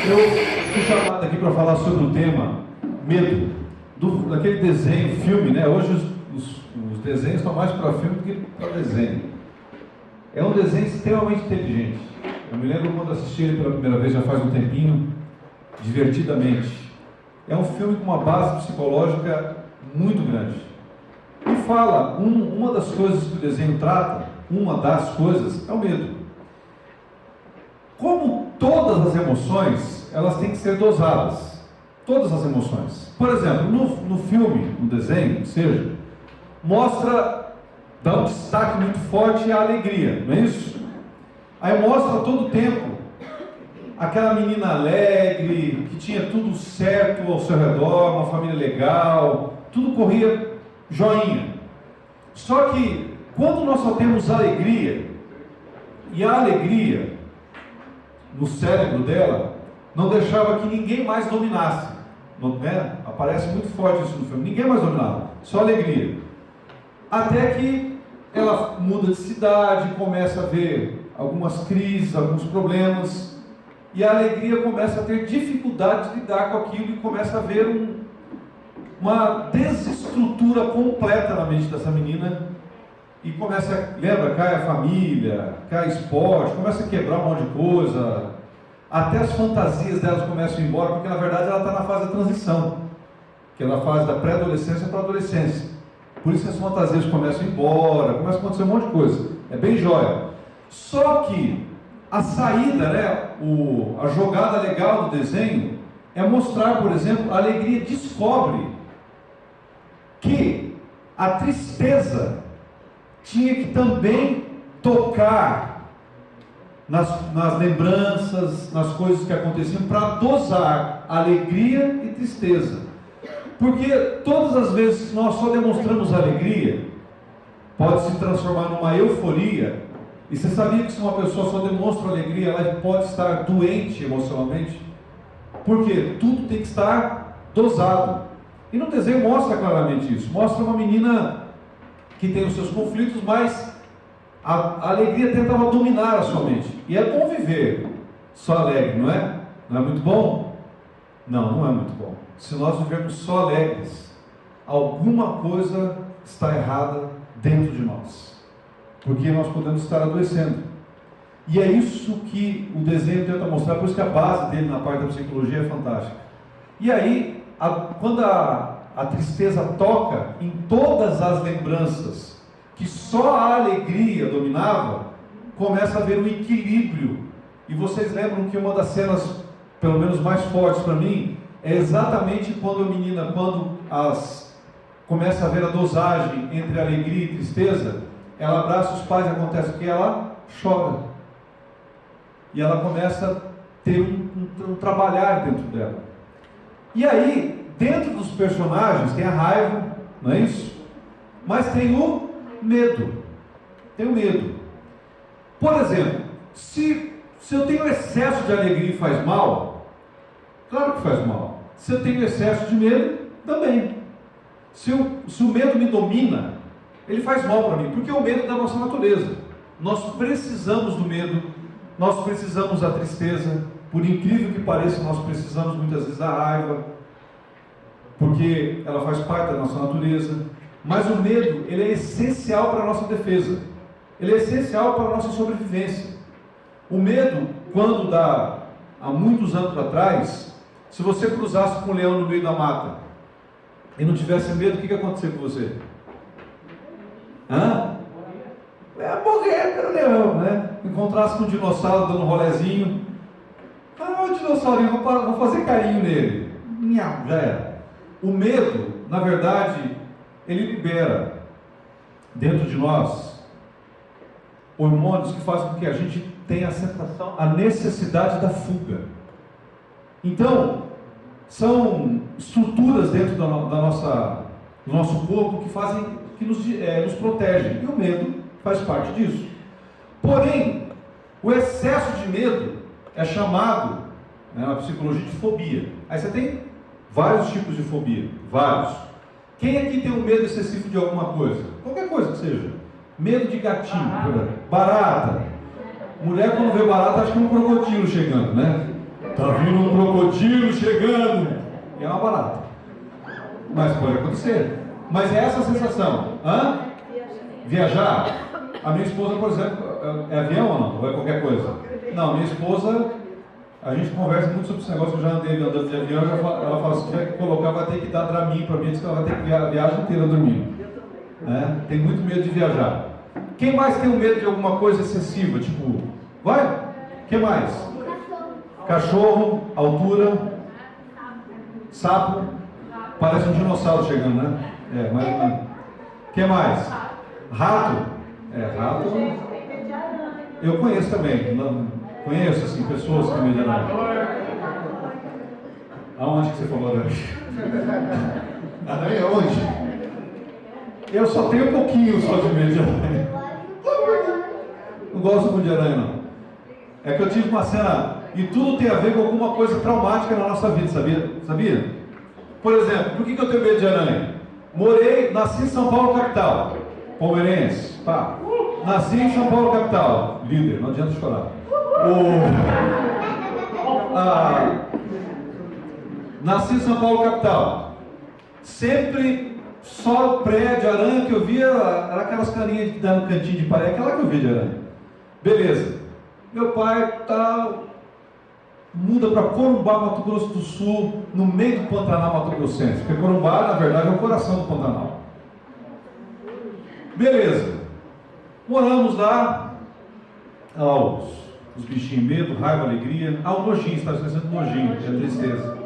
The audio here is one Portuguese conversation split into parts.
Eu fui chamado aqui para falar sobre o tema medo, daquele desenho, filme, né? Hoje os desenhos estão mais para filme do que para desenho. É um desenho extremamente inteligente. Eu me lembro quando assisti ele pela primeira vez, já faz um tempinho, divertidamente. É um filme com uma base psicológica muito grande. E fala, uma das coisas que o desenho trata, uma das coisas, é o medo. Como todas as emoções, elas têm que ser dosadas. Todas as emoções. Por exemplo, no filme, no desenho, que seja, dá um destaque muito forte à alegria, não é isso? Aí mostra todo o tempo aquela menina alegre, que tinha tudo certo ao seu redor, uma família legal, tudo corria joinha. Só que quando nós só temos alegria, e a alegria no cérebro dela não deixava que ninguém mais dominasse, né? Aparece muito forte isso no filme, ninguém mais dominava, só alegria. Até que ela muda de cidade, começa a ver algumas crises, alguns problemas, e a alegria começa a ter dificuldade de lidar com aquilo e começa a ver uma desestrutura completa na mente dessa menina. E cai a família, cai esporte, começa a quebrar um monte de coisa, até as fantasias delas começam a ir embora, porque na verdade ela está na fase da transição, que é na fase da pré-adolescência para a adolescência. Por isso as fantasias começam a ir embora, começa a acontecer um monte de coisa, é bem jóia. Só que a saída, né, a jogada legal do desenho é mostrar, por exemplo, a alegria descobre que a tristeza tinha que também tocar nas lembranças, nas coisas que aconteciam, para dosar alegria e tristeza. Porque todas as vezes que nós só demonstramos alegria, pode se transformar numa euforia. E você sabia que se uma pessoa só demonstra alegria, ela pode estar doente emocionalmente? Porque tudo tem que estar dosado. E no desenho mostra claramente isso. Mostra uma menina que tem os seus conflitos, mas a alegria tentava dominar a sua mente. E é bom viver só alegre, não é? Não é muito bom? Não, não é muito bom. Se nós vivermos só alegres, alguma coisa está errada dentro de nós. Porque nós podemos estar adoecendo. E é isso que o desenho tenta mostrar, por isso que a base dele na parte da psicologia é fantástica. E aí, quando a tristeza toca em todas as lembranças que só a alegria dominava, começa a haver um equilíbrio. E vocês lembram que uma das cenas, pelo menos mais fortes para mim, é exatamente quando a menina, começa a ver a dosagem entre alegria e tristeza, ela abraça os pais e acontece o que? Ela chora. E ela começa a ter um trabalhar dentro dela. E aí, dentro dos personagens tem a raiva, não é isso? Mas tem o medo. Tem o medo. Por exemplo, se eu tenho excesso de alegria e faz mal, claro que faz mal. Se eu tenho excesso de medo, também. Se o medo me domina, ele faz mal para mim, porque é o medo da nossa natureza. Nós precisamos do medo, nós precisamos da tristeza, por incrível que pareça, nós precisamos muitas vezes da raiva, porque ela faz parte da nossa natureza. Mas o medo, ele é essencial para a nossa defesa, ele é essencial para a nossa sobrevivência. O medo, quando há muitos anos atrás, se você cruzasse com um leão no meio da mata e não tivesse medo, o que ia acontecer com você? Morrer pelo leão, né? Encontrasse com um dinossauro dando um rolezinho, o dinossaurinho, vou fazer carinho nele, já era. O medo, na verdade, ele libera dentro de nós hormônios que fazem com que a gente tenha a sensação, a necessidade da fuga. Então, são estruturas dentro do nosso corpo que nos protegem, e o medo faz parte disso. Porém, o excesso de medo é chamado, na psicologia, de fobia. Aí você tem vários tipos de fobia, vários. Quem aqui tem um medo excessivo de alguma coisa? Qualquer coisa que seja. Medo de gatinho, por exemplo. Barata. Mulher quando vê barata acha que é um crocodilo chegando, né? Tá vindo um crocodilo chegando. E é uma barata. Mas pode acontecer. Mas é essa a sensação. Hã? Viajar? A minha esposa, por exemplo, é avião ou não? Ou é qualquer coisa? Não, minha esposa, a gente conversa muito sobre esse negócio, que eu já andei andando de avião, ela fala, se tiver que colocar, vai ter que dar Dramin para mim, diz que ela vai ter que a viagem inteira dormindo. Né? Tem muito medo de viajar. Quem mais tem um medo de alguma coisa excessiva? Tipo, vai? Quem mais? Cachorro, altura, sapo, parece um dinossauro chegando, né? É, mas quem mais? Rato. Rato. Eu conheço também. Conheço, assim, pessoas que têm medo de aranha. Aonde que você falou aranha? Aranha onde? Eu só tenho um pouquinho só de medo de aranha. Não gosto muito de aranha, não. É que eu tive uma cena, e tudo tem a ver com alguma coisa traumática na nossa vida, sabia? Por exemplo, por que eu tenho medo de aranha? Nasci em São Paulo, capital. Palmeirense, pá. Nasci em São Paulo, capital. Líder, não adianta chorar. Nasci em São Paulo, capital. Sempre só prédio, aranha que eu via, era aquelas carinhas que dá no cantinho de parede, aquela que eu via de aranha. Beleza. Meu pai muda para Corumbá, Mato Grosso do Sul, no meio do Pantanal Mato Grossense, porque Corumbá, na verdade, é o coração do Pantanal. Beleza. Moramos lá, os bichinhos, medo, raiva, alegria. O nojinho, está esquecendo do nojinho, é a tristeza.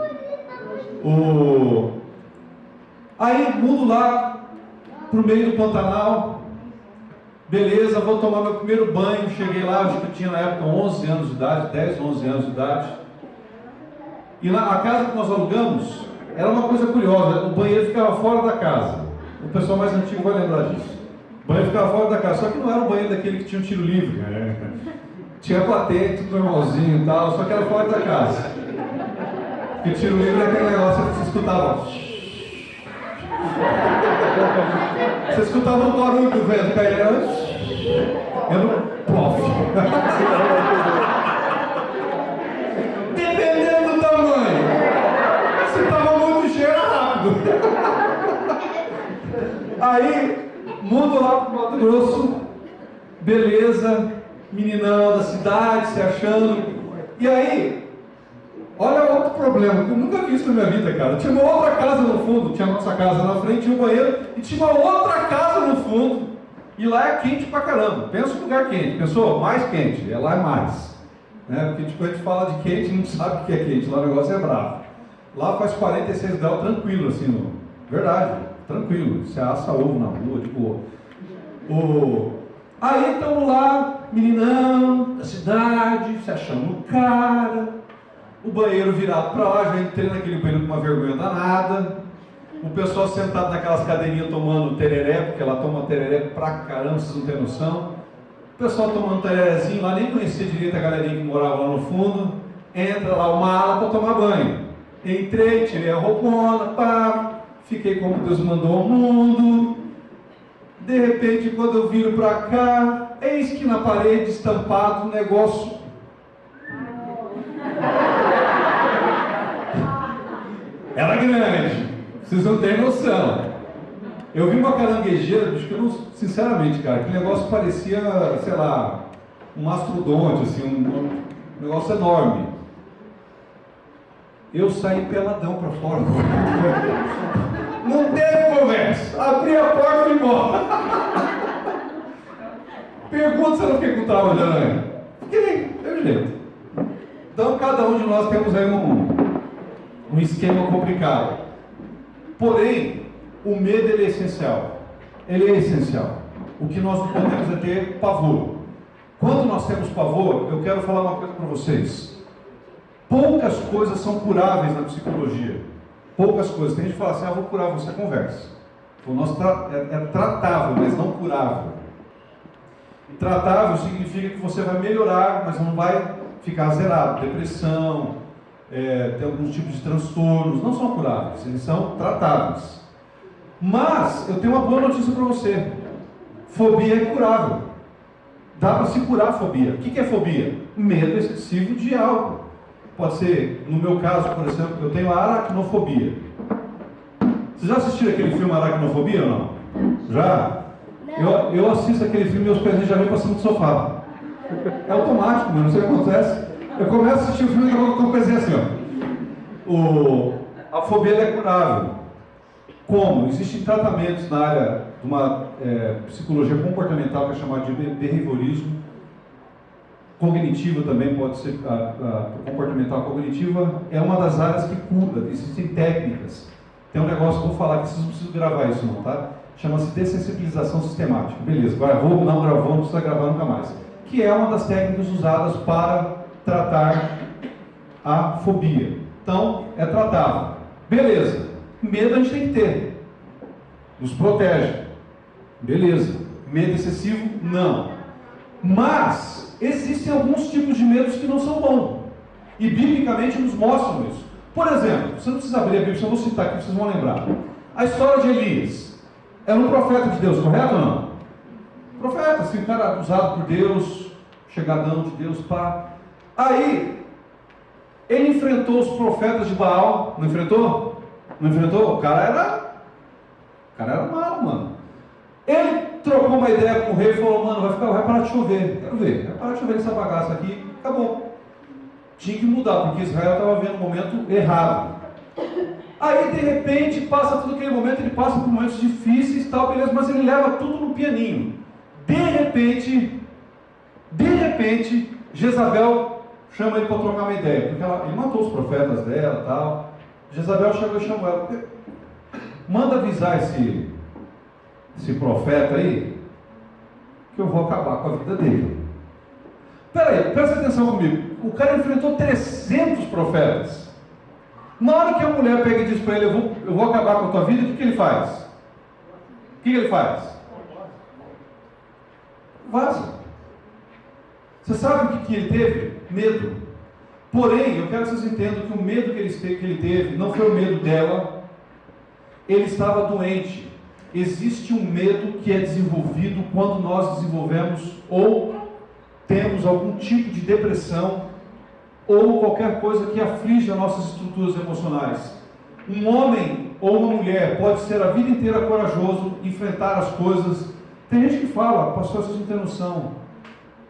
Aí mudo lá pro meio do Pantanal. Beleza, vou tomar meu primeiro banho. Cheguei lá, acho que eu tinha na época 11 anos de idade, 10, 11 anos de idade. E lá, a casa que nós alugamos era uma coisa curiosa, o banheiro ficava fora da casa. O pessoal mais antigo vai lembrar disso. O banheiro ficava fora da casa, só que não era um banheiro daquele que tinha um tiro livre. Tinha plateia, tudo normalzinho e tal, só que era fora da casa. Porque tiro livre é aquele negócio que você escutava. Você escutava o barulho do vento caindo. Eu não. Plof. Dependendo do tamanho. Se estava muito cheio, era rápido. Aí, mudo lá pro Mato Grosso. Beleza. Meninão da cidade, se achando. E aí, olha outro problema que eu nunca vi isso na minha vida, cara. Tinha uma outra casa no fundo, tinha a nossa casa na frente, tinha um banheiro, e tinha uma outra casa no fundo. E lá é quente pra caramba. Pensa em lugar quente. Pensou? Mais quente. Lá é mais. Né? Porque tipo, a gente fala de quente e não sabe o que é quente. Lá o negócio é bravo. Lá faz 46 graus tranquilo, assim, no... Verdade, tranquilo. Você assa ovo na rua, de boa. Aí estamos lá, meninão da cidade, se achando o cara. O banheiro virado para lá, já entrei naquele banheiro com uma vergonha danada. O pessoal sentado naquelas cadeirinhas tomando tereré, porque ela toma tereré pra caramba, vocês não têm noção. O pessoal tomando tererézinho lá, nem conhecia direito a galerinha que morava lá no fundo. Entra lá uma ala para tomar banho. Entrei, tirei a roupona, pá, fiquei como Deus mandou ao mundo. De repente, quando eu viro para cá, eis que na parede estampado um negócio. Era grande, vocês não têm noção. Eu vi uma caranguejeira, bicho, que eu não, sinceramente, cara, que negócio parecia, sei lá, um mastodonte, assim, um negócio enorme. Eu saí peladão para fora. Não teve conversa. Abri a porta e fui embora. Pergunta se eu não fiquei com trauma de aranha. Fiquei, teve jeito. Então, cada um de nós temos aí um esquema complicado. Porém, o medo ele é essencial. Ele é essencial. O que nós não podemos é ter pavor. Quando nós temos pavor, eu quero falar uma coisa para vocês. Poucas coisas são curáveis na psicologia. Poucas coisas. Tem gente que fala assim, vou curar você, conversa. O nosso é tratável, mas não curável. E tratável significa que você vai melhorar, mas não vai ficar zerado. Depressão, tem alguns tipos de transtornos, não são curáveis, eles são tratáveis. Mas, eu tenho uma boa notícia para você. Fobia é curável. Dá para se curar a fobia. O que é fobia? Medo excessivo de algo. Pode ser, no meu caso, por exemplo, eu tenho a aracnofobia. Vocês já assistiram aquele filme Aracnofobia ou não? Já? Não. Eu assisto aquele filme e meus pezinhos já vêm para cima do sofá. É automático, mas não sei o que acontece. Eu começo a assistir o filme e eu com o pezinho assim, ó. A fobia é curável. Como? Existem tratamentos na área de uma psicologia comportamental, que é chamada de behaviorismo. Cognitiva também pode ser, comportamental cognitiva, é uma das áreas que cura. Existem técnicas. Tem um negócio que eu vou falar que vocês não precisam gravar isso não, tá? Chama-se dessensibilização sistemática. Beleza, agora não gravou, não precisa gravar nunca mais. Que é uma das técnicas usadas para tratar a fobia. Então, é tratável. Beleza. Medo a gente tem que ter. Nos protege. Beleza. Medo excessivo? Não. Mas, existem alguns tipos de medos que não são bons. E, biblicamente, nos mostram isso. Por exemplo, você não precisa abrir a Bíblia, eu vou citar aqui, vocês vão lembrar. A história de Elias. Era um profeta de Deus, correto ou não? Profeta, assim, um cara usado por Deus, chegadão de Deus, pá. Aí, ele enfrentou os profetas de Baal, não enfrentou? Não enfrentou? O cara era malo, mano. Ele trocou uma ideia com o rei e falou, mano, vai parar de chover. Quero ver, vai parar de chover essa bagaça aqui, acabou. Tinha que mudar, porque Israel estava vendo um momento errado. Aí, de repente, passa todo aquele momento, ele passa por momentos difíceis e tal, beleza, mas ele leva tudo no pianinho. De repente, Jezabel chama ele para trocar uma ideia, porque ele matou os profetas dela e tal. Jezabel chegou e chamou ela, manda avisar esse profeta aí, que eu vou acabar com a vida dele. Peraí, presta atenção comigo. O cara enfrentou 300 profetas. Na hora que a mulher pega e diz para ele, eu vou acabar com a tua vida, o que ele faz? O que ele faz? Vaza. Você sabe o que ele teve? Medo. Porém, eu quero que vocês entendam que o medo que ele teve não foi o medo dela. Ele estava doente. Existe um medo que é desenvolvido quando nós desenvolvemos ou temos algum tipo de depressão ou qualquer coisa que aflige as nossas estruturas emocionais. Um homem ou uma mulher pode ser a vida inteira corajoso, enfrentar as coisas. Tem gente que fala, pastor, vocês não têm noção.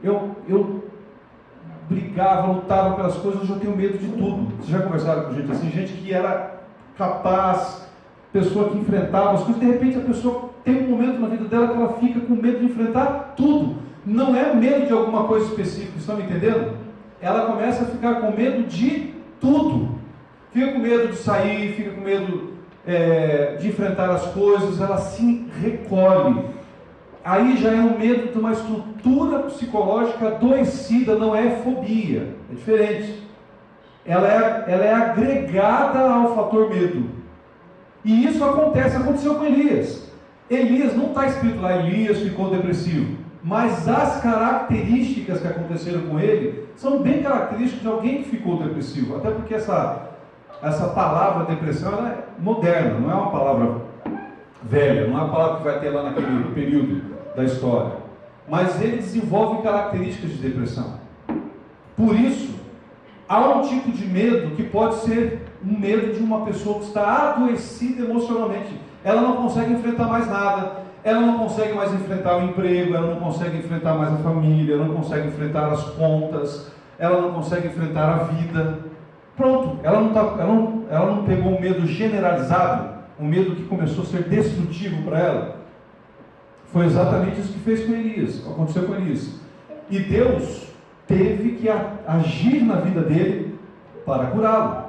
Eu brigava, lutava pelas coisas, hoje eu tenho medo de tudo. Vocês já conversaram com gente assim? Gente que era capaz, pessoa que enfrentava as coisas, de repente a pessoa tem um momento na vida dela que ela fica com medo de enfrentar tudo. Não é medo de alguma coisa específica, estão me entendendo? Ela começa a ficar com medo de tudo. Fica com medo de sair, fica com medo de enfrentar as coisas, ela se recolhe. Aí já é um medo de uma estrutura psicológica adoecida, não é fobia, é diferente. Ela é agregada ao fator medo. E isso aconteceu com Elias. Elias, não está escrito lá, Elias ficou depressivo. Mas as características que aconteceram com ele são bem características de alguém que ficou depressivo. Até porque essa palavra depressão ela é moderna, não é uma palavra velha, não é uma palavra que vai ter lá naquele período da história. Mas ele desenvolve características de depressão. Por isso, há um tipo de medo que pode ser um medo de uma pessoa que está adoecida emocionalmente. Ela não consegue enfrentar mais nada. Ela não consegue mais enfrentar o emprego, ela não consegue enfrentar mais a família, ela não consegue enfrentar as contas, ela não consegue enfrentar a vida. Pronto, ela não pegou um medo generalizado, um medo que começou a ser destrutivo para ela. Foi exatamente isso que fez com Elias, aconteceu com Elias. E Deus teve que agir na vida dele para curá-lo.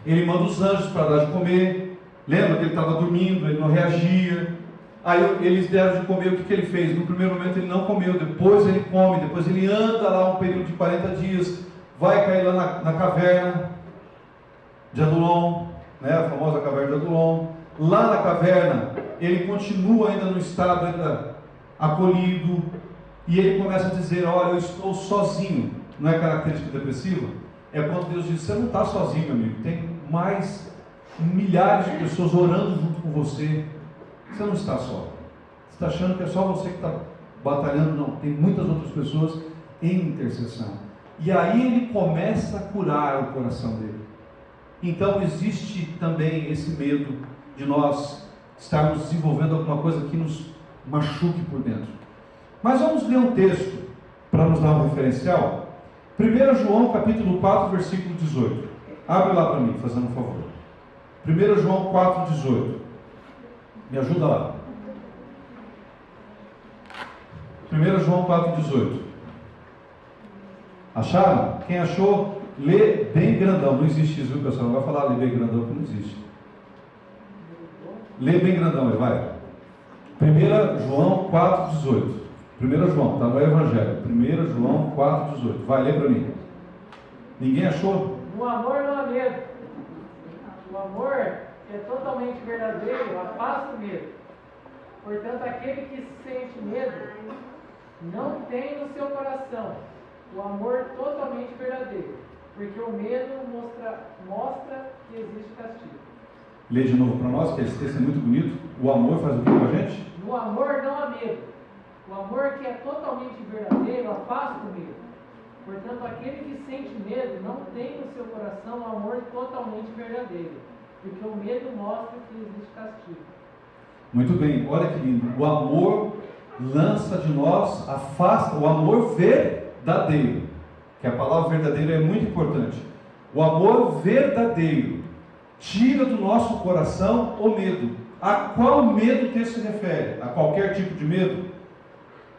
Ele manda os anjos para dar de comer. Lembra que ele estava dormindo, ele não reagia. Aí eles deram de comer, o que ele fez? No primeiro momento ele não comeu, depois ele come, depois ele anda lá um período de 40 dias, vai cair lá na caverna de Adulão, né, a famosa caverna de Adulão. Lá na caverna, ele continua ainda no estado ainda acolhido, e ele começa a dizer, olha, eu estou sozinho. Não é característica depressiva? É quando Deus diz, você não está sozinho, meu amigo, tem mais milhares de pessoas orando junto com você. Você não está só. está achando que é só você que está batalhando? Não, tem muitas outras pessoas em intercessão. E aí ele começa a curar o coração dele. Então existe também esse medo de nós estarmos desenvolvendo alguma coisa que nos machuque por dentro. Mas vamos ler um texto para nos dar um referencial. 1 João capítulo 4, versículo 18. Abre lá para mim, fazendo um favor. 1 João 4, 18. Me ajuda lá. 1 João 4, 18. Acharam? Quem achou, lê bem grandão. Não existe isso, viu, pessoal? Não vai falar lê bem grandão, que não existe. Lê bem grandão aí, vai. 1 João 4, 18. 1 João, está no Evangelho. 1 João 4, 18. Vai, lê para mim. Ninguém achou? No amor não há medo. O amor, que é totalmente verdadeiro, afasta o medo. Portanto, aquele que sente medo não tem no seu coração o amor totalmente verdadeiro, porque o medo mostra que existe castigo. Lê de novo para nós, que esse texto é muito bonito. O amor faz o que com a gente? No amor não há medo. O amor que é totalmente verdadeiro afasta o medo. Portanto, aquele que sente medo não tem no seu coração o amor totalmente verdadeiro, porque o medo mostra que existe castigo. Muito bem, olha que lindo. O amor lança de nós, afasta, o amor verdadeiro, que a palavra verdadeiro é muito importante. O amor verdadeiro tira do nosso coração o medo. A qual medo o texto se refere? A qualquer tipo de medo?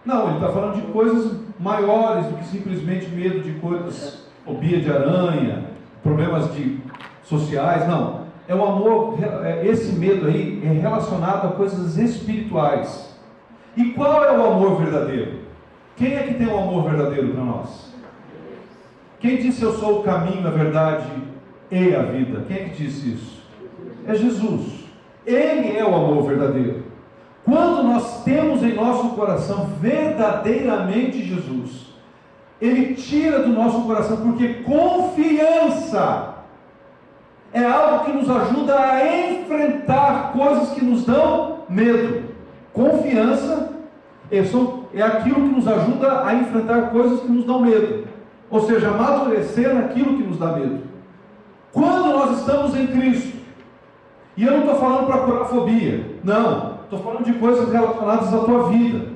Não, ele está falando de coisas maiores do que simplesmente medo de coisas, fobia de aranha, problemas sociais, não. É o amor, esse medo aí é relacionado a coisas espirituais. E qual é o amor verdadeiro? Quem é que tem o amor verdadeiro para nós? Quem disse eu sou o caminho, a verdade e a vida? Quem é que disse isso? É Jesus. Ele é o amor verdadeiro. Quando nós temos em nosso coração verdadeiramente Jesus, Ele tira do nosso coração, porque confiança é algo que nos ajuda a enfrentar coisas que nos dão medo. Confiança é aquilo que nos ajuda a enfrentar coisas que nos dão medo. Ou seja, amadurecer naquilo que nos dá medo. Quando nós estamos em Cristo, e eu não estou falando para curar fobia, não, estou falando de coisas relacionadas à tua vida,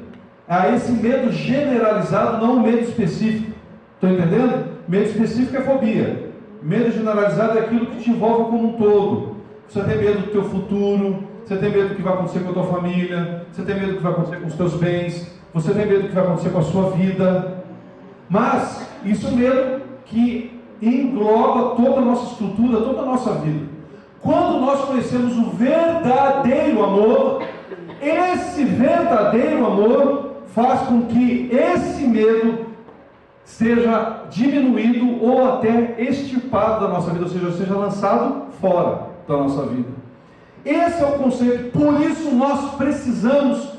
a esse medo generalizado, não um medo específico. Estou entendendo? Medo específico é fobia. Medo generalizado é aquilo que te envolve como um todo. Você tem medo do teu futuro, você tem medo do que vai acontecer com a tua família, você tem medo do que vai acontecer com os teus bens, você tem medo do que vai acontecer com a sua vida. Mas isso é medo que engloba toda a nossa estrutura, toda a nossa vida. Quando nós conhecemos o verdadeiro amor, esse verdadeiro amor faz com que esse medo seja diminuído ou até extirpado da nossa vida, ou seja, seja lançado fora da nossa vida. Esse é o conceito, por isso nós precisamos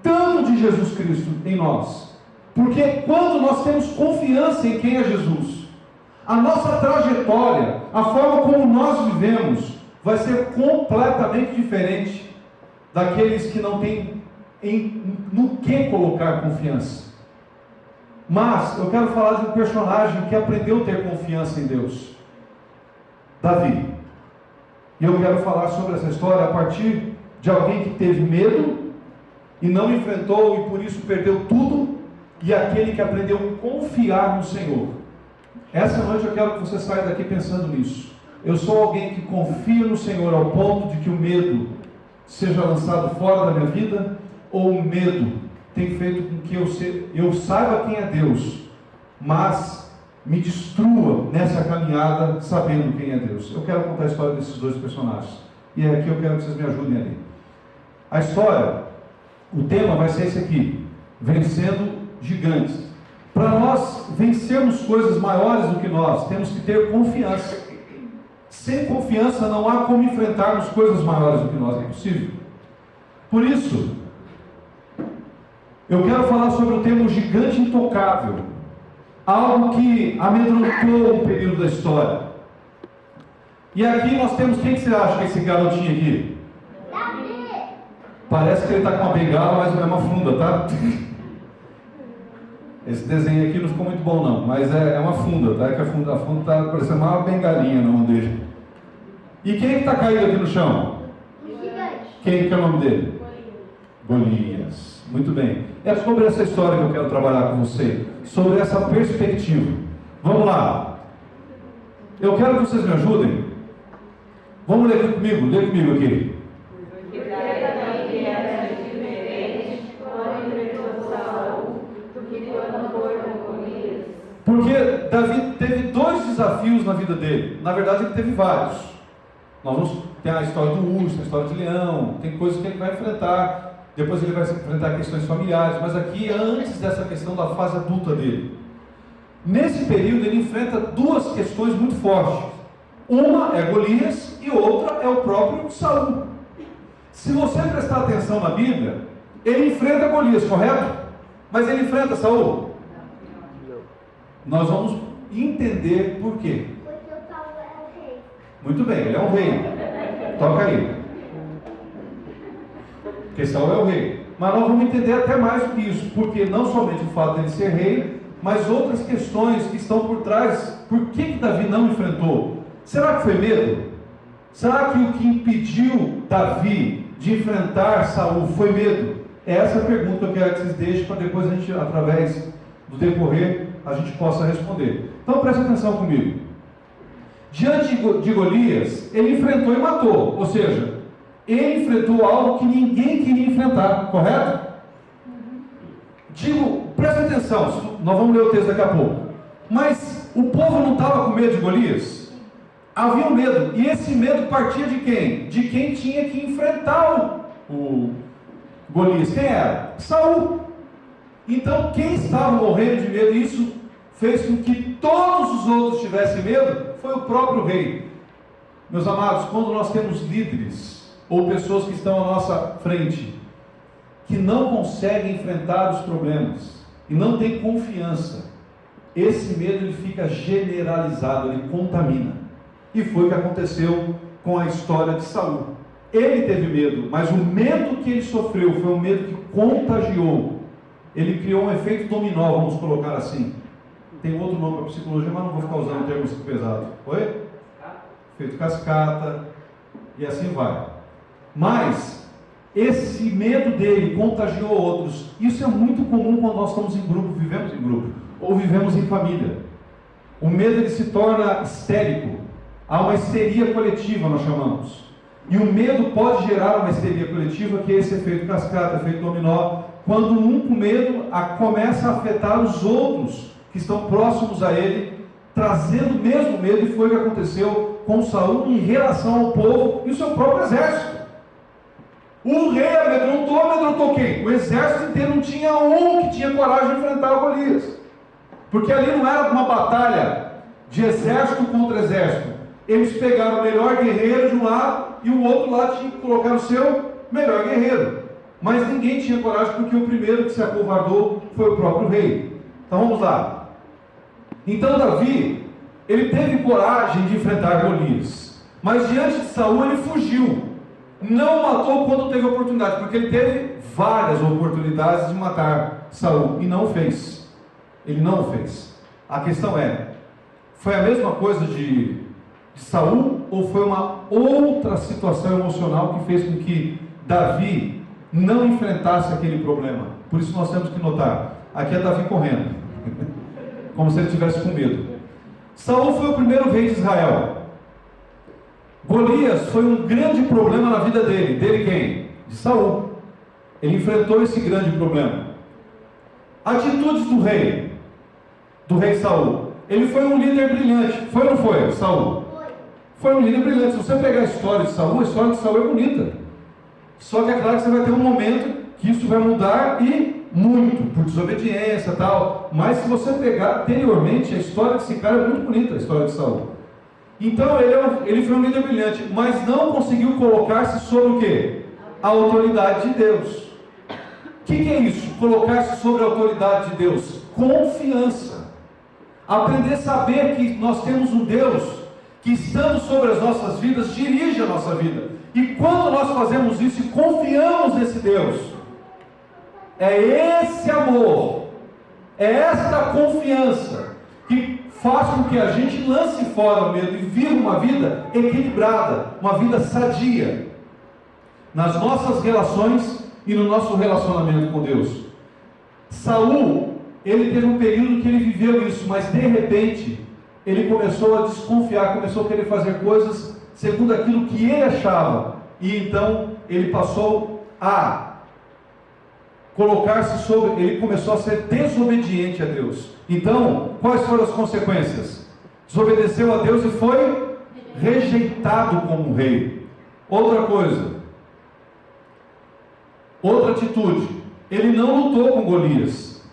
tanto de Jesus Cristo em nós, porque quando nós temos confiança em quem é Jesus, a nossa trajetória, a forma como nós vivemos, vai ser completamente diferente daqueles que não têm no que colocar confiança. Mas eu quero falar de um personagem que aprendeu a ter confiança em Deus, Davi. E eu quero falar sobre essa história a partir de alguém que teve medo e não enfrentou e por isso perdeu tudo, e aquele que aprendeu a confiar no Senhor. Essa noite eu quero que você saia daqui pensando nisso. Eu sou alguém que confia no Senhor ao ponto de que o medo seja lançado fora da minha vida, ou o medo tem feito com que eu saiba quem é Deus, mas me destrua nessa caminhada sabendo quem é Deus. Eu quero contar a história desses dois personagens, e é aqui eu quero que vocês me ajudem ali. A história, o tema vai ser esse aqui: vencendo gigantes. Para nós vencermos coisas maiores do que nós, temos que ter confiança. Sem confiança não há como enfrentarmos coisas maiores do que nós, é impossível. Por isso, eu quero falar sobre o tema gigante intocável, algo que amedrontou um período da história. E aqui nós temos, quem que você acha que é esse garotinho aqui? Parece que ele está com uma bengala, mas não é uma funda, tá? Esse desenho aqui não ficou muito bom não, mas é uma funda, tá? Que a funda está parecendo uma bengalinha na mão dele. E quem está caído aqui no chão? Quem que é o nome dele? Golias. Muito bem. É sobre essa história que eu quero trabalhar com você, sobre essa perspectiva. Vamos lá. Eu quero que vocês me ajudem. Vamos ler aqui comigo, lê comigo aqui. Porque Davi teve dois desafios na vida dele. Na verdade, ele teve vários. Tem a história do urso, a história de leão, tem coisas que ele vai enfrentar. Depois ele vai enfrentar questões familiares. Mas aqui, antes dessa questão da fase adulta dele. Nesse período, ele enfrenta duas questões muito fortes. Uma é Golias e outra é o próprio Saul. Se você prestar atenção na Bíblia, ele enfrenta Golias, correto? Mas ele enfrenta Saul? Nós vamos entender por quê. Porque o Saul é o rei. Muito bem, ele é um rei. Toca aí. Porque Saul é o rei. Mas nós vamos entender até mais do que isso, porque não somente o fato dele ser rei, mas outras questões que estão por trás. Por que Davi não enfrentou? Será que foi medo? Será que o que impediu Davi de enfrentar Saul foi medo? É essa a pergunta que eu quero que vocês deixem para depois a gente, através do decorrer, a gente possa responder. Então preste atenção comigo. Diante de Golias, ele enfrentou e matou. Ou seja, ele enfrentou algo que ninguém queria enfrentar, correto? Preste atenção, nós vamos ler o texto daqui a pouco. Mas o povo não estava com medo de Golias? Havia um medo, e esse medo partia de quem? De quem tinha que enfrentar o Golias. Quem era? Saul. Então quem estava morrendo de medo, e isso fez com que todos os outros tivessem medo, foi o próprio rei. Meus amados, quando nós temos líderes, ou pessoas que estão à nossa frente, que não conseguem enfrentar os problemas, e não têm confiança, esse medo ele fica generalizado, ele contamina. E foi o que aconteceu com a história de Saul. Ele teve medo, mas o medo que ele sofreu foi um medo que contagiou. Ele criou um efeito dominó, vamos colocar assim. Tem outro nome para psicologia, mas não vou ficar usando termos pesados. Oi? Efeito cascata, e assim vai. Mas esse medo dele contagiou outros. Isso é muito comum quando nós estamos em grupo, vivemos em grupo, ou vivemos em família. O medo ele se torna histérico. Há uma histeria coletiva, nós chamamos. E o medo pode gerar uma histeria coletiva, que é esse efeito cascata, efeito dominó, quando um com medo começa a afetar os outros que estão próximos a ele, trazendo o mesmo medo, e foi o que aconteceu com Saul em relação ao povo e o seu próprio exército. O rei amedrontou quem? O exército inteiro. Não tinha um que tinha coragem de enfrentar o Golias, porque ali não era uma batalha de exército contra exército. Eles pegaram o melhor guerreiro de um lado e o outro lado tinha que colocar o seu melhor guerreiro, mas ninguém tinha coragem, porque o primeiro que se acovardou foi o próprio rei. Então vamos lá. Então Davi, ele teve coragem de enfrentar Golias, mas diante de Saul ele fugiu, não matou quando teve oportunidade, porque ele teve várias oportunidades de matar Saul e não fez. Ele não o fez. A questão é, foi a mesma coisa de Saul, ou foi uma outra situação emocional que fez com que Davi não enfrentasse aquele problema? Por isso nós temos que notar, aqui é Davi correndo, como se ele estivesse com medo. Saul foi o primeiro rei de Israel. Golias foi um grande problema na vida dele. Dele quem? De Saul. Ele enfrentou esse grande problema. Atitudes do rei Saul. Ele foi um líder brilhante. Foi ou não foi, Saul? Foi um líder brilhante. Se você pegar a história de Saul é bonita. Só que é claro que você vai ter um momento que isso vai mudar, e muito, por desobediência e tal. Mas se você pegar anteriormente, a história desse cara é muito bonita, a história de Saul. Então ele foi um líder brilhante, mas não conseguiu colocar-se sobre o quê? A autoridade de Deus. O que é isso? Colocar-se sobre a autoridade de Deus? Confiança. Aprender a saber que nós temos um Deus que, estando sobre as nossas vidas, dirige a nossa vida. E quando nós fazemos isso e confiamos nesse Deus, é esse amor, é esta confiança que faz com que a gente lance fora o medo e viva uma vida equilibrada, uma vida sadia, nas nossas relações e no nosso relacionamento com Deus. Saul, ele teve um período que ele viveu isso, mas de repente, ele começou a desconfiar, começou a querer fazer coisas segundo aquilo que ele achava, e então ele passou a colocar-se sobre, ele começou a ser desobediente a Deus. Então, quais foram as consequências? Desobedeceu a Deus e foi rejeitado como rei. Outra coisa, outra atitude, ele não lutou com Golias,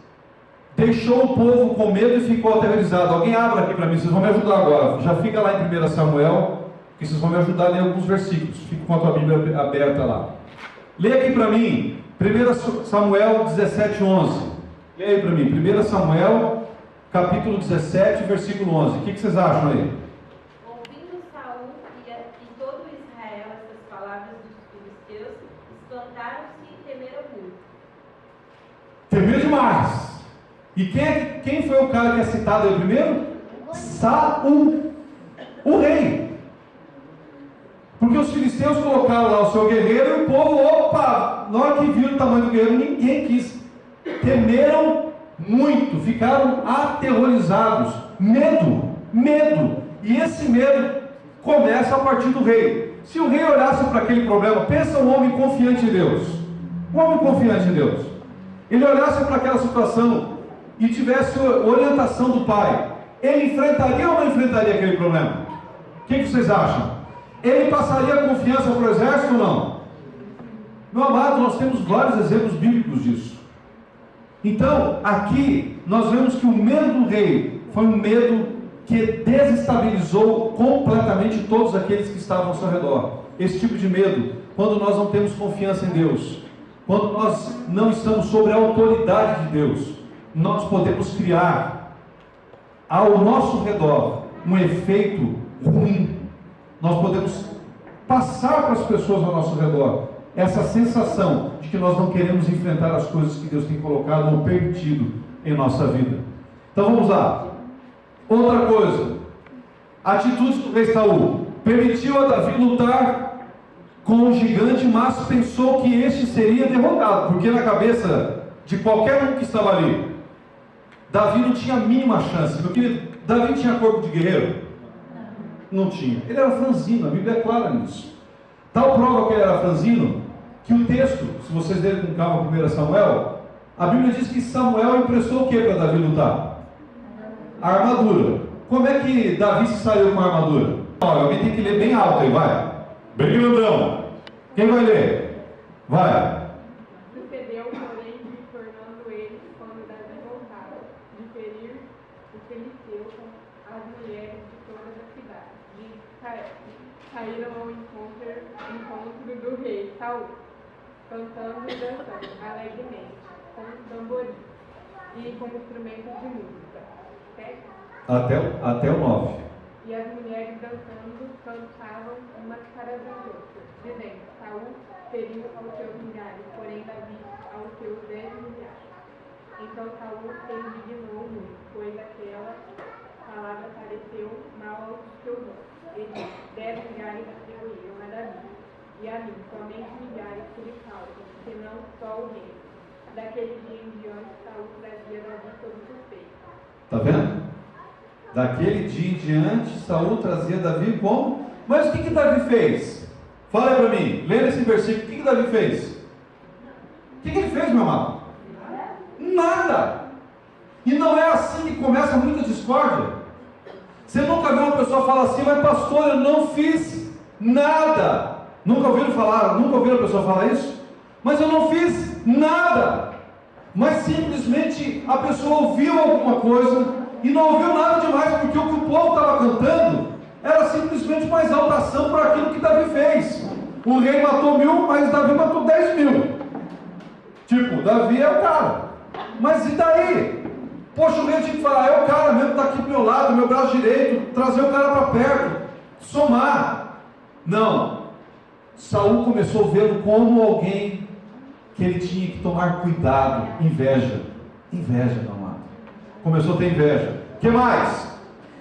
deixou o povo com medo e ficou aterrorizado. Alguém abra aqui para mim, vocês vão me ajudar agora, já fica lá em 1 Samuel, que vocês vão me ajudar a ler alguns versículos, fica com a tua Bíblia aberta lá. Lê aqui para mim, 1 Samuel 17:11. Lê aí para mim, 1 Samuel, capítulo 17, versículo 11. O que vocês acham aí? Ouvindo Saul e todo Israel essas palavras dos filisteus, espantaram-se e temeram muito. Temeu demais. E quem foi o cara que é citado aí primeiro? Saul, o rei. Porque os filisteus colocaram lá o seu guerreiro e o povo, opa, na hora que viram o tamanho do guerreiro, ninguém quis. Temeram muito, ficaram aterrorizados. Medo. E esse medo começa a partir do rei. Se o rei olhasse para aquele problema, pensa um homem confiante em Deus. Um homem confiante em Deus. Ele olhasse para aquela situação e tivesse orientação do pai, ele enfrentaria ou não enfrentaria aquele problema? O que vocês acham? Ele passaria confiança para o exército ou não? Meu amado, nós temos vários exemplos bíblicos disso. Então, aqui, nós vemos que o medo do rei foi um medo que desestabilizou completamente todos aqueles que estavam ao seu redor. Esse tipo de medo, quando nós não temos confiança em Deus, quando nós não estamos sobre a autoridade de Deus, nós podemos criar ao nosso redor um efeito ruim. Nós podemos passar para as pessoas ao nosso redor essa sensação de que nós não queremos enfrentar as coisas que Deus tem colocado ou permitido em nossa vida. Então vamos lá. Outra coisa, atitude do rei Saul. Permitiu a Davi lutar com o gigante, mas pensou que este seria derrotado, porque na cabeça de qualquer um que estava ali, Davi não tinha a mínima chance. Meu querido, Davi tinha corpo de guerreiro? Não tinha. Ele era franzino, a Bíblia é clara nisso. Tal prova que ele era franzino, que o texto, se vocês lerem com calma 1 Samuel, a Bíblia diz que Samuel emprestou o que para Davi lutar? A armadura. Como é que Davi se saiu com a armadura? Olha, alguém tem que ler bem alto aí, vai. Bem grandão. Quem vai ler? Vai. Sucedeu, porém, tornando ele, quando Davi voltava, de ferir o filisteu com as mulheres de toda a cidade. E saíram ao encontro do rei Saul, cantando e dançando alegremente, com tamborim e com instrumentos de música. Até o 9. E as mulheres dançando cantavam umas para as outras, dizendo: Saul feriu aos seus milhares, porém Davi aos seus 10 milhares. Então Saul se indignou muito, pois aquela palavra pareceu mal aos seus olhos. Ele disse: 10 milhares atribuíram a Davi, e a mim somente milhares que lhe faltam, senão só o rei. Daquele dia em diante, Saul trazia Davi sob suspeita. Está vendo? Daquele dia em diante, Saul trazia Davi como? Mas o que Davi fez? Fala aí para mim, lê esse versículo, o que Davi fez? O que ele fez, meu amado? Nada! E não é assim que começa muita discórdia. Você nunca viu uma pessoa falar assim: mas pastor, eu não fiz nada. Nunca ouviram a pessoa falar isso? Mas eu não fiz nada. Mas simplesmente a pessoa ouviu alguma coisa e não ouviu nada demais, porque o que o povo estava cantando era simplesmente uma exaltação para aquilo que Davi fez. O rei matou 1000, mas Davi matou 10.000. Tipo, Davi é o cara. Mas e daí? Poxa, o rei tinha que falar: é o cara mesmo, está aqui do meu lado, meu braço direito, trazer o cara para perto, somar. Não. Saul começou a vê-lo como alguém que ele tinha que tomar cuidado. Inveja, meu amado. Começou a ter inveja. O que mais?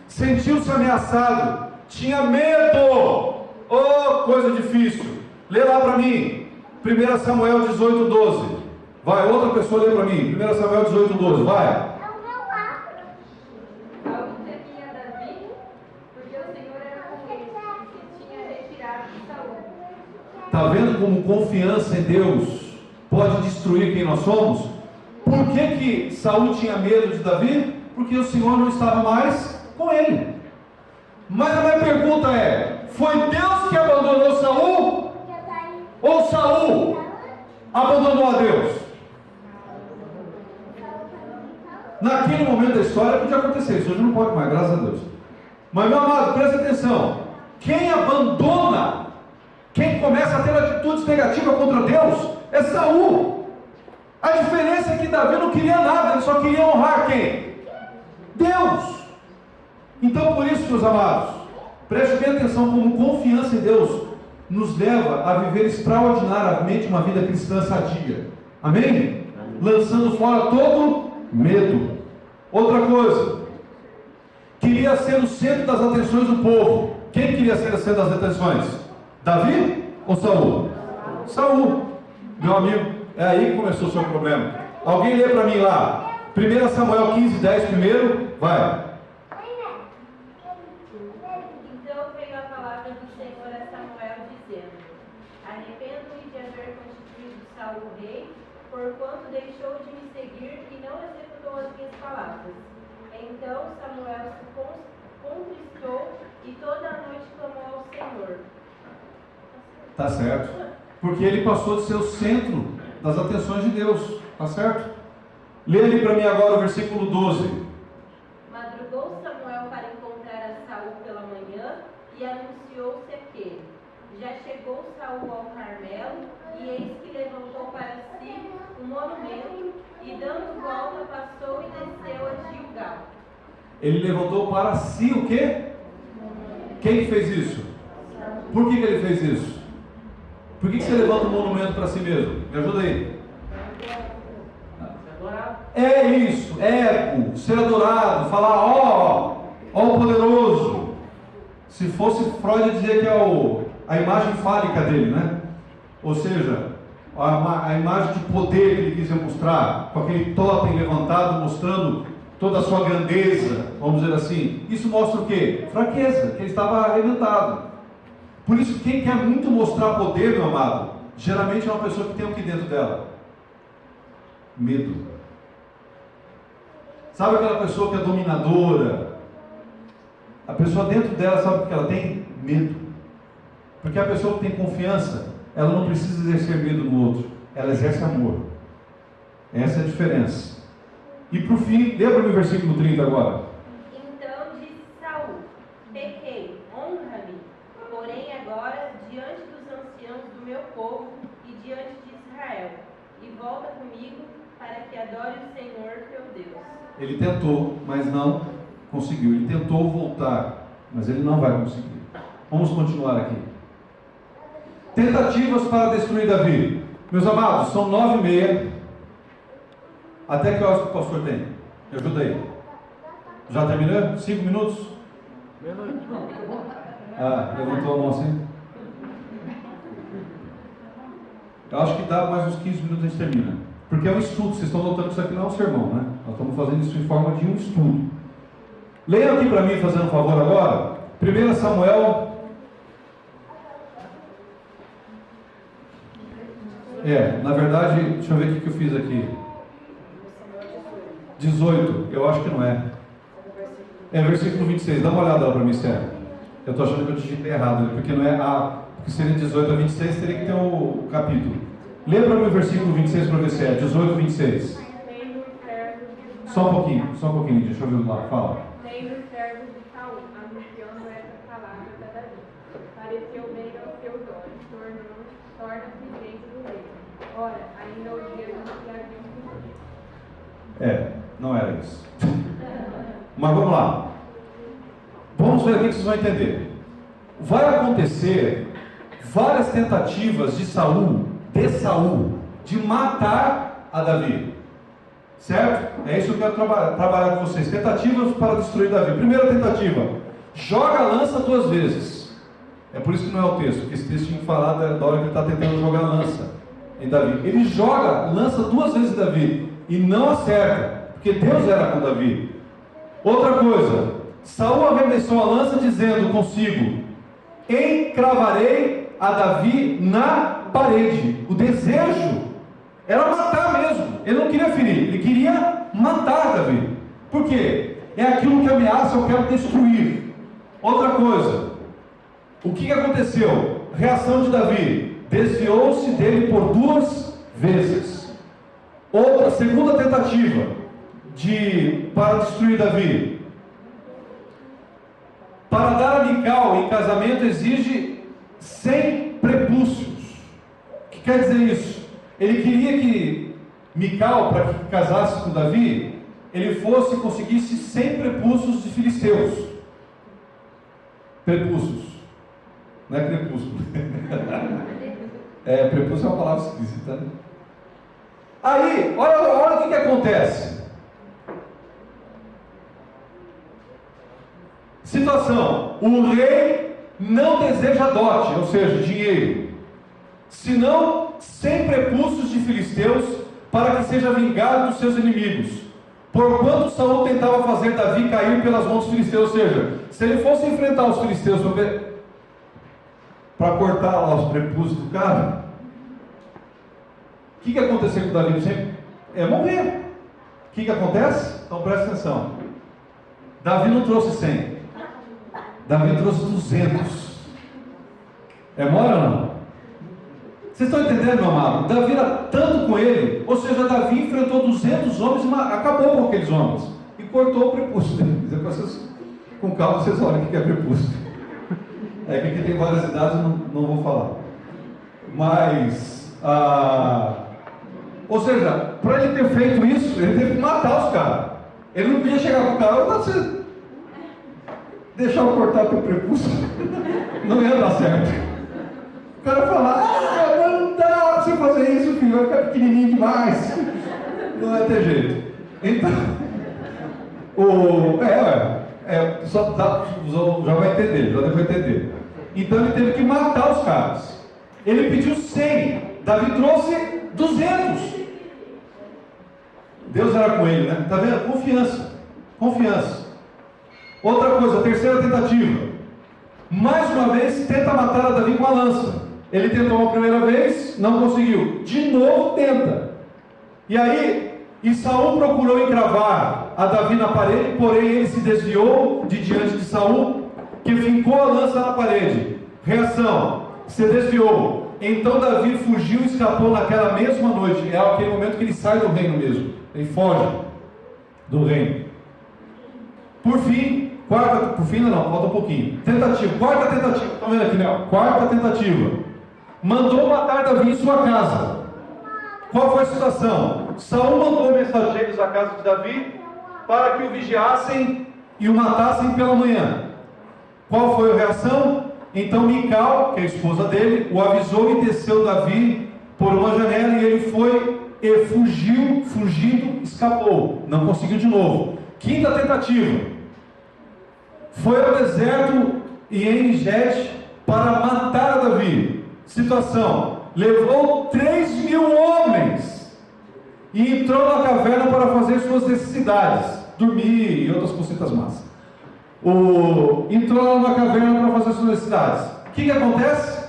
Sentiu-se ameaçado, tinha medo. Oh, coisa difícil. Lê lá para mim, 1 Samuel 18:12. Vai, outra pessoa lê para mim, 1 Samuel 18:12, vai. Saul temia Davi, porque o Senhor era com ele, e se tinha retirado de Saul. Está vendo como confiança em Deus pode destruir quem nós somos? Por que Saul tinha medo de Davi? Porque o Senhor não estava mais com ele. Mas a minha pergunta é: foi Deus que abandonou Saul? Ou Saul abandonou a Deus? Naquele momento da história podia acontecer, isso hoje não pode mais, graças a Deus. Mas meu amado, presta atenção: quem abandona, quem começa a ter atitudes negativas contra Deus, é Saul. A diferença é que Davi não queria nada, ele só queria honrar quem? Deus. Então, por isso, meus amados, preste bem atenção como confiança em Deus nos leva a viver extraordinariamente uma vida cristã sadia. Amém? Lançando fora todo medo. Outra coisa, queria ser o centro das atenções do povo. Quem queria ser o centro das atenções? Davi ou Saul? Saul. Meu amigo, é aí que começou o seu problema. Alguém lê para mim lá 1 Samuel 15:10 primeiro. Vai. Então veio a palavra do Senhor a Samuel, dizendo: Arrependo-me de haver constituído Saul rei, porquanto deixou de me seguir e não executou as minhas palavras. Então Samuel se contristou e toda a noite clamou ao Senhor. Tá certo. Porque ele passou de ser o centro das atenções de Deus. Tá certo? Lê ali para mim agora o versículo 12. Madrugou Samuel para encontrar a Saul pela manhã e anunciou-se que já chegou Saul ao Carmelo, e eis que levantou para si um monumento e dando volta passou e desceu a Gilgal. Ele levantou para si o quê? Quem fez isso? Por que ele fez isso? Por que você levanta um monumento para si mesmo? Me ajuda aí. É isso, ego, ser adorado, falar ó o poderoso. Se fosse Freud dizer que é a imagem fálica dele, né? Ou seja, a imagem de poder que ele quis mostrar, com aquele totem levantado, mostrando toda a sua grandeza, vamos dizer assim. Isso mostra o quê? Fraqueza, que ele estava arrebentado. Por isso, quem quer muito mostrar poder, meu amado, geralmente é uma pessoa que tem o que dentro dela? Medo. Sabe aquela pessoa que é dominadora? A pessoa dentro dela, sabe o que ela tem? Medo. Porque a pessoa que tem confiança, ela não precisa exercer medo no outro, ela exerce amor. Essa é a diferença. E por fim, lembra-me o versículo 30 agora. Então disse Saul: Pequei, honra-me, porém agora diante dos anciãos do meu povo e diante de Israel, e volta comigo para que adore o Senhor teu Deus. Ele tentou, mas não conseguiu. Ele tentou voltar, mas ele não vai conseguir. Vamos continuar aqui. Tentativas para destruir Davi. Meus amados, são 9h30. Até que horas que o pastor tem? Me ajuda aí. Já terminou? 5 minutos? Ah, levantou a mão assim. Eu acho que dá mais uns 15 minutos a gente termina. Porque é um estudo, vocês estão notando que isso aqui não é um sermão, né? Nós estamos fazendo isso em forma de um estudo. Leia aqui para mim, fazendo um favor agora, 1 Samuel. Na verdade, deixa eu ver o que eu fiz aqui. 18, eu acho que não é. É versículo 26, dá uma olhada lá para mim, sério. Eu estou achando que eu digitei errado, porque não é porque seria 18 a 26, teria que ter o capítulo. Lê para mim o versículo 26 para ver se é 18 a 26. Só um pouquinho, deixa eu ver lá, fala. Nem os servos de Saul, anunciando essa palavra a Davi. Pareceu bem aos seus olhos, torna-se gente do rei. Ora, ainda o dia não se havia cumprido. Não era isso. Mas vamos lá. Vamos ver aqui que vocês vão entender. Vai acontecer várias tentativas de Saul, de matar a Davi. Certo? É isso que eu quero trabalhar com vocês. Tentativas para destruir Davi. Primeira tentativa: joga a lança 2 vezes. É por isso que não é o texto, porque esse texto tinha que falar da hora que ele está tentando jogar a lança em Davi. Ele joga, lança 2 vezes em Davi e não acerta, porque Deus era com Davi. Outra coisa: Saul arremessou a lança dizendo consigo: encravarei a Davi na parede. O desejo era matar mesmo. Ele não queria ferir, ele queria matar Davi. Por quê? É aquilo que ameaça, eu quero destruir. Outra coisa: o que aconteceu? Reação de Davi: desviou-se dele por 2 vezes. Outra, segunda tentativa para destruir Davi: para dar a Mical em casamento exige 100 prepúcios. O que quer dizer isso? Ele queria que Mical, para que casasse com Davi, ele conseguisse 100 prepúcios de filisteus. Prepúcios, não é crepúsculo. Prepúcio é uma palavra esquisita, né? Aí, olha o que acontece. Situação: o rei não deseja dote, ou seja, dinheiro, senão 100 prepúcios de filisteus, para que seja vingado dos seus inimigos. Porquanto Saul tentava fazer Davi cair pelas mãos dos filisteus, ou seja, se ele fosse enfrentar os filisteus para cortar lá os prepúcios do cara, o que aconteceu com Davi? Sempre morrer. O que acontece? Então presta atenção. Davi não trouxe 100, Davi trouxe 200. Mora ou não? Vocês estão entendendo, meu amado? Davi era tanto com ele, ou seja, Davi enfrentou 200 homens e acabou com aqueles homens e cortou o prepúcio dele. Vocês, com calma, vocês olham o que é prepúcio. É que aqui tem várias idades, não vou falar. Mas, ou seja, para ele ter feito isso, ele teve que matar os caras. Ele não podia chegar para o cara: você deixar eu cortar teu prepúcio, não ia dar certo. O cara fala: não dá pra você fazer isso, filho, vai ficar pequenininho demais. Não vai ter jeito. Então, já vai entender, já deve entender. Então ele teve que matar os caras. Ele pediu 100, Davi trouxe 200. Deus era com ele, né? Está vendo? Confiança. Outra coisa, a terceira tentativa: mais uma vez tenta matar a Davi com a lança. Ele tentou uma primeira vez, não conseguiu. De novo tenta. E aí, Saul procurou encravar a Davi na parede, porém ele se desviou de diante de Saul, que fincou a lança na parede. Reação: se desviou. Então Davi fugiu e escapou naquela mesma noite. É aquele momento que ele sai do reino mesmo. Ele foge do reino. Por fim, falta um pouquinho. Quarta tentativa. Estão vendo aqui, né? Quarta tentativa: mandou matar Davi em sua casa. Qual foi a situação? Saul mandou mensageiros à casa de Davi para que o vigiassem e o matassem pela manhã. Qual foi a reação? Então Mical, que é a esposa dele, o avisou e desceu Davi por uma janela, e ele foi e fugindo, escapou, não conseguiu de novo. Quinta tentativa: foi ao deserto e em Engedi para matar a Davi. Situação: levou 3.000 homens e entrou na caverna para fazer suas necessidades, dormir e outras cositas más. Entrou na caverna para fazer suas necessidades. O que acontece?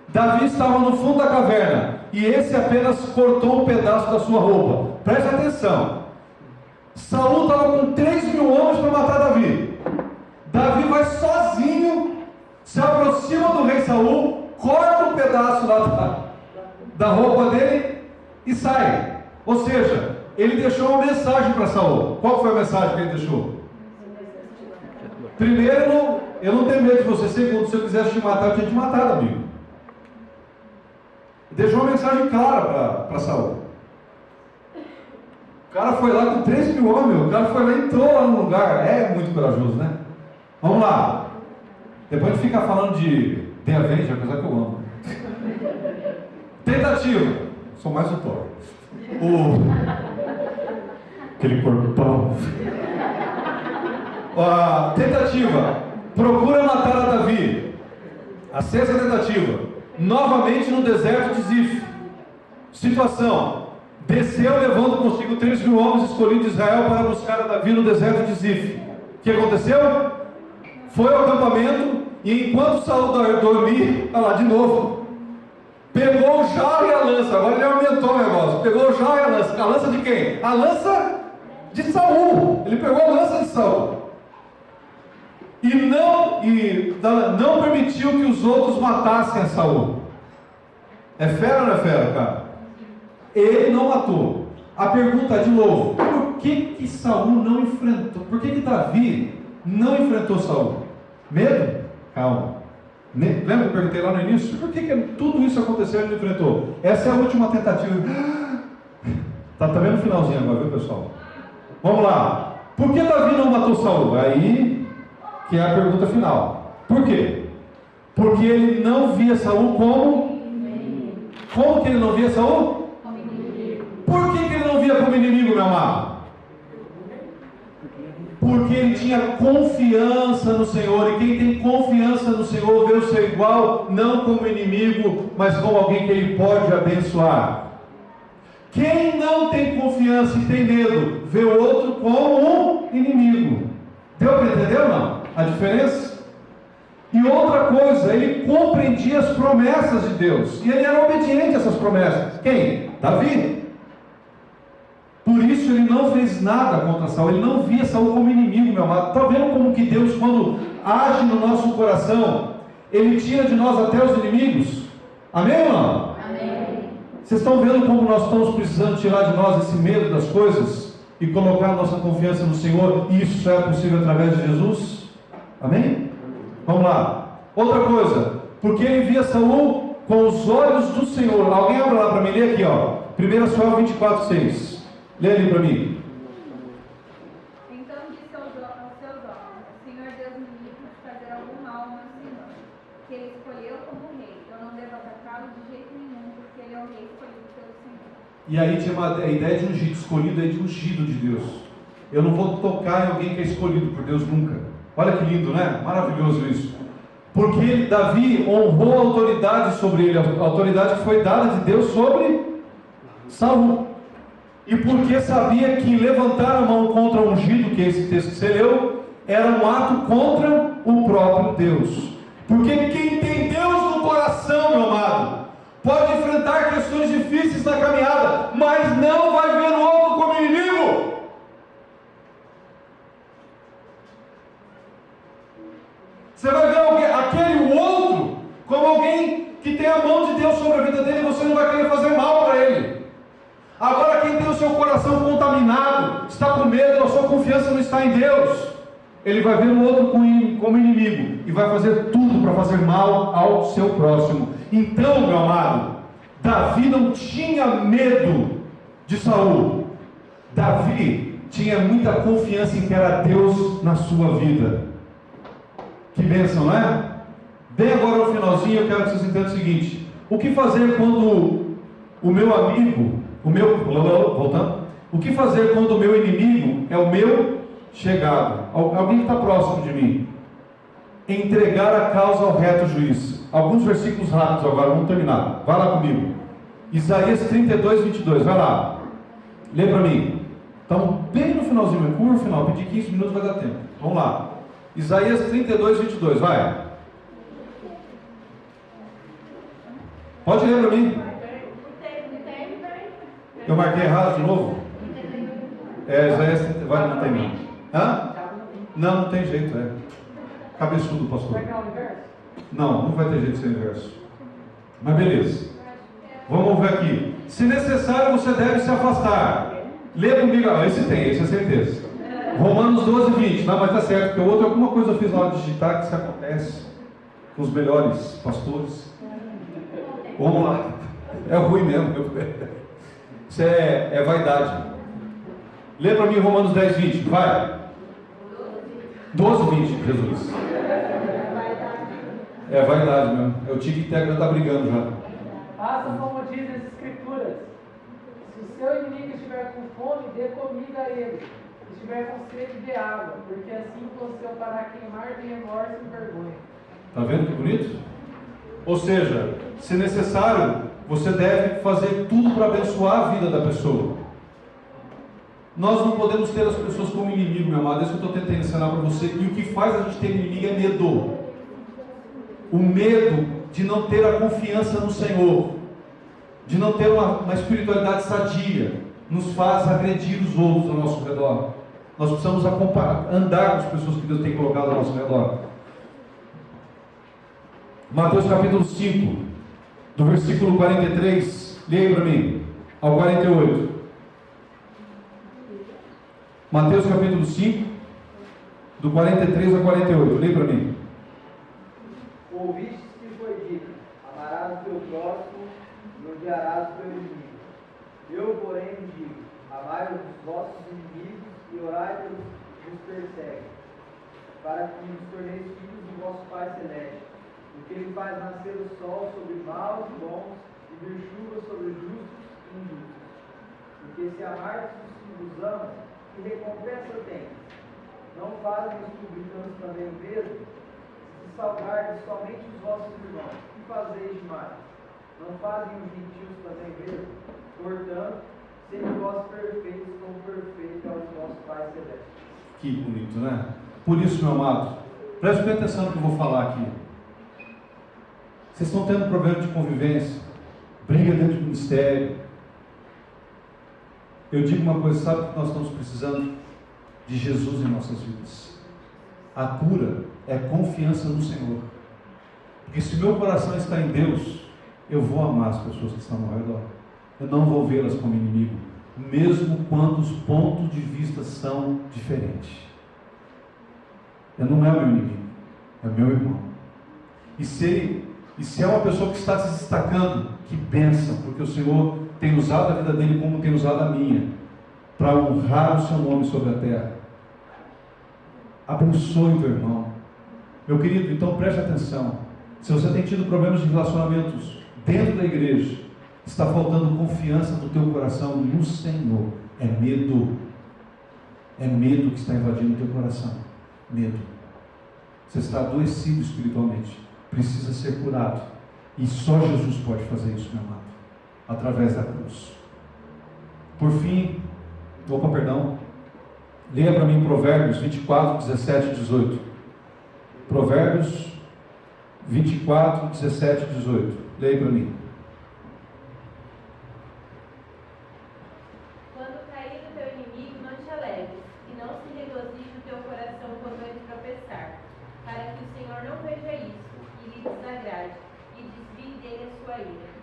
Davi estava no fundo da caverna e esse apenas cortou um pedaço da sua roupa. Preste atenção. Saul estava com 3.000 homens para matar Davi. Davi vai sozinho, se aproxima do rei Saul, corta um pedaço lá da roupa dele e sai. Ou seja, ele deixou uma mensagem para Saul. Qual foi a mensagem que ele deixou? Primeiro, eu não tenho medo de você. Segundo, se eu quisesse te matar, eu tinha te matado, amigo. Deixou uma mensagem clara para Saul. O cara foi lá com 3.000 homens. O cara foi lá e entrou lá no lugar. É muito corajoso, né? Vamos lá. Depois de ficar falando de The Avenger, apesar que eu amo. Tentativa. Sou mais o Thor. Aquele corpão. Tentativa. Procura matar a Davi. A sexta tentativa. Novamente no deserto de Zif. Situação. Desceu levando consigo 3.000 homens escolhidos de Israel para buscar a Davi no deserto de Zif. O que aconteceu? Foi ao acampamento e enquanto Saul dormia, olha lá de novo, pegou o jarro e a lança. Agora ele aumentou o negócio. Pegou o jarro e a lança. A lança de quem? A lança de Saul. Ele pegou a lança de Saul. E não permitiu que os outros matassem a Saul. É fera ou não é fera, cara? Ele não matou. A pergunta é de novo: por que Saul não enfrentou? Por que Davi não enfrentou Saul? Medo? Calma. Lembra que eu perguntei lá no início? Por que tudo isso aconteceu e ele não enfrentou? Essa é a última tentativa. Está também no finalzinho agora, viu, pessoal? Vamos lá. Por que Davi não matou Saul? Aí que é a pergunta final. Por quê? Porque ele não via Saul como que ele não via Saul? Como inimigo. Por que ele não via como inimigo, meu amado? Porque ele tinha confiança no Senhor. E quem tem confiança no Senhor vê o seu igual não como inimigo, mas como alguém que ele pode abençoar. Quem não tem confiança e tem medo vê o outro como um inimigo. Deu para entender ou não a diferença? E outra coisa, ele compreendia as promessas de Deus, e ele era obediente a essas promessas. Quem? Davi. Por isso ele não fez nada contra Saul, ele não via Saul como inimigo, meu amado. Está vendo como que Deus, quando age no nosso coração, ele tira de nós até os inimigos? Amém ou não? Amém. Vocês estão vendo como nós estamos precisando tirar de nós esse medo das coisas e colocar a nossa confiança no Senhor, e isso só é possível através de Jesus? Amém? Vamos lá. Outra coisa, porque ele via Saul com os olhos do Senhor. Alguém abre lá para mim, lê aqui, ó. 1 Samuel 24:6. Lê ali para mim. Então disse aos seus homens: o Senhor Deus me livre de fazer algum mal ao meu Senhor, que ele escolheu como rei. Eu não devo atacá-lo de jeito nenhum, porque ele é o rei escolhido pelo Senhor. E aí tinha a ideia de ungido, escolhido é de ungido de Deus. Eu não vou tocar em alguém que é escolhido por Deus nunca. Olha que lindo, né? Maravilhoso isso. Porque Davi honrou a autoridade sobre ele, a autoridade que foi dada de Deus sobre Saul. E porque sabia que levantar a mão contra o ungido, que é esse texto que você leu, era um ato contra o próprio Deus. Porque quem tem Deus no coração, meu amado, pode enfrentar questões difíceis na caminhada, mas não vai ver o outro como inimigo. Você vai ver aquele outro como alguém que tem a mão de Deus sobre a vida dele, e você não vai querer fazer mal para ele. Agora, quem tem o seu coração contaminado, está com medo, a sua confiança não está em Deus, ele vai ver o outro como inimigo e vai fazer tudo para fazer mal ao seu próximo. Então, meu amado, Davi não tinha medo de Saul. Davi tinha muita confiança em que era Deus na sua vida. Que bênção, não é? Bem, agora no finalzinho eu quero que vocês entendam o seguinte: o que fazer quando o meu amigo, voltando, o que fazer quando o meu inimigo é o meu chegado, alguém que está próximo de mim? Entregar a causa ao reto juiz. Alguns versículos rápidos agora, vamos terminar. Vai lá comigo. Isaías 32:22, vai lá. Lê para mim. Estamos bem no finalzinho, curva final, pedir 15 minutos vai dar tempo. Vamos lá. Isaías 32:22, vai. Pode ler para mim. Eu marquei errado de novo? Isaías 32, vai, não tem não. Hã? Não, não tem jeito, é. Cabeçudo, pastor. Não vai ter jeito de ser inverso. Mas beleza. Vamos ver aqui. Se necessário, você deve se afastar. Lê comigo, esse é certeza. Romanos 12:20. Não, mas tá certo, porque o outro, alguma coisa eu fiz na hora de digitar que isso acontece com os melhores pastores. Vamos lá. É ruim mesmo. Isso é vaidade. Lê para mim Romanos 10:20. Vai. 12:20, Jesus. É vaidade mesmo. É o Tigre Integra está brigando já. Faça como diz as Escrituras. Se o seu inimigo estiver com fome, dê comida a ele. Se estiver com sede, dê água, porque assim você o fará queimar de remorso e vergonha. Está vendo que bonito? Ou seja, se necessário, você deve fazer tudo para abençoar a vida da pessoa. Nós não podemos ter as pessoas como inimigo, meu amado. É isso que eu estou tentando ensinar para você. E o que faz a gente ter inimigo é medo. O medo de não ter a confiança no Senhor, de não ter uma espiritualidade sadia, nos faz agredir os outros ao nosso redor. Nós precisamos andar com as pessoas que Deus tem colocado ao nosso redor. Mateus capítulo 5, do versículo 43, leia para mim, ao 48. Mateus capítulo 5, do 43 ao 48, leia para mim. Ouviste que foi dito: amarás o teu próximo e odiarás o teu inimigo. Eu, porém, vos digo: amai os vossos inimigos e orai pelos que vos perseguem, para que vos torneis filhos do vosso Pai Celeste, porque Ele faz nascer o sol sobre maus e bons e vir chuva sobre justos e injustos. Porque se amardes os que vos amam, que recompensa tens? Não fazem os publicanos também o mesmo? Se saudardes somente os vossos irmãos, que fazeis demais? Não fazem os gentios também o mesmo? Portanto, sede vós perfeitos, como perfeito é o vosso Pai Celeste. Que bonito, né? Por isso, meu amado, preste bem atenção no que eu vou falar aqui. Vocês estão tendo problema de convivência, briga dentro do ministério. Eu digo uma coisa, sabe o que nós estamos precisando? De Jesus em nossas vidas. A cura é confiança no Senhor. Porque se meu coração está em Deus, eu vou amar as pessoas que estão ao redor. Eu não vou vê-las como inimigo, mesmo quando os pontos de vista são diferentes. Ele não é o meu inimigo, é o meu irmão. E se é uma pessoa que está se destacando, que bênção, porque o Senhor tem usado a vida dele como tem usado a minha, para honrar o seu nome sobre a terra. Abençoe o teu irmão. Meu querido, então preste atenção. Se você tem tido problemas de relacionamentos dentro da igreja, está faltando confiança do teu coração no Senhor. É medo. É medo que está invadindo o teu coração. Medo. Você está adoecido espiritualmente. Precisa ser curado. E só Jesus pode fazer isso, meu amado. Através da cruz. Por fim, leia para mim Provérbios 24, 17 e 18. Provérbios 24, 17 e 18. Leia para mim. Quando cair o teu inimigo, não te alegres, e não se regozije o teu coração quando ele tropeçar, para que o Senhor não veja isso, e lhe desagrade, e desvie dele a sua ira.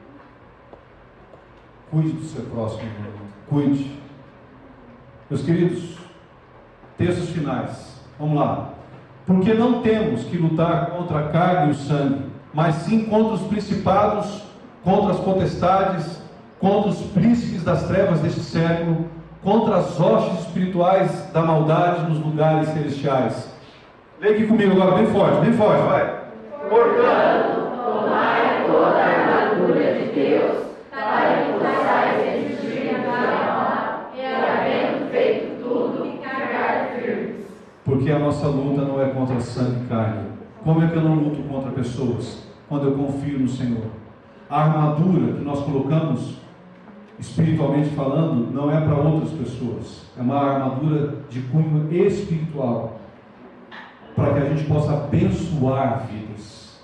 Cuide do seu próximo, irmão. Cuide. Meus queridos, textos finais. Vamos lá. Porque não temos que lutar contra a carne e o sangue, mas sim contra os principados, contra as potestades, contra os príncipes das trevas deste século, contra as hostes espirituais da maldade nos lugares celestiais. Leia aqui comigo agora, bem forte, vai. Portanto, tomai toda a armadura de Deus, para que possais resistir na alma, e havendo feito tudo, ficar firmes. Porque a nossa luta não é contra sangue e carne. Como é que eu não luto contra pessoas? Quando eu confio no Senhor. A armadura que nós colocamos, espiritualmente falando, não é para outras pessoas. É uma armadura de cunho espiritual, para que a gente possa abençoar vidas.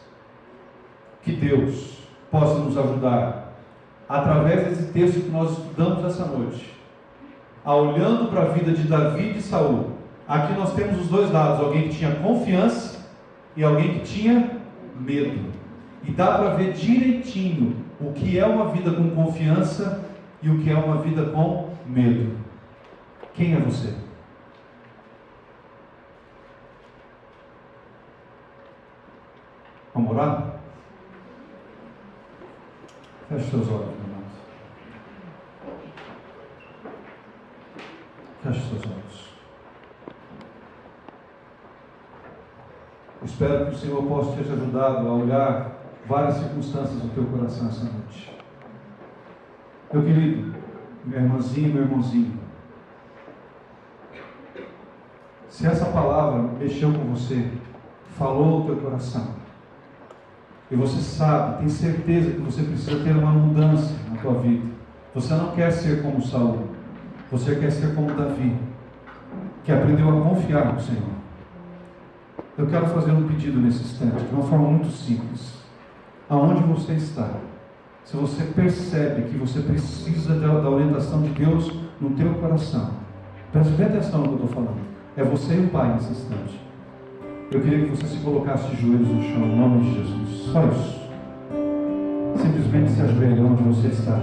Que Deus possa nos ajudar, através desse texto que nós estudamos essa noite, olhando para a vida de Davi e de Saul. Aqui nós temos os dois lados, alguém que tinha confiança e alguém que tinha medo. E dá para ver direitinho o que é uma vida com confiança e o que é uma vida com medo. Quem é você? Vamos orar? Feche seus olhos, meu amado. Feche seus olhos. Espero que o Senhor possa ter te ajudado a olhar várias circunstâncias do teu coração essa noite. Meu querido, minha irmãzinha, meu irmãozinho, se essa palavra mexeu com você, falou no teu coração, e você sabe, tem certeza que você precisa ter uma mudança na tua vida, você não quer ser como Saul, você quer ser como Davi, que aprendeu a confiar no Senhor. Eu quero fazer um pedido nesse instante, de uma forma muito simples. Aonde você está, se você percebe que você precisa da orientação de Deus no teu coração, preste bem atenção no que eu estou falando. É você e o Pai nesse instante. Eu queria que você se colocasse de joelhos no chão, em nome de Jesus. Só isso. Simplesmente se ajoelhe onde você está.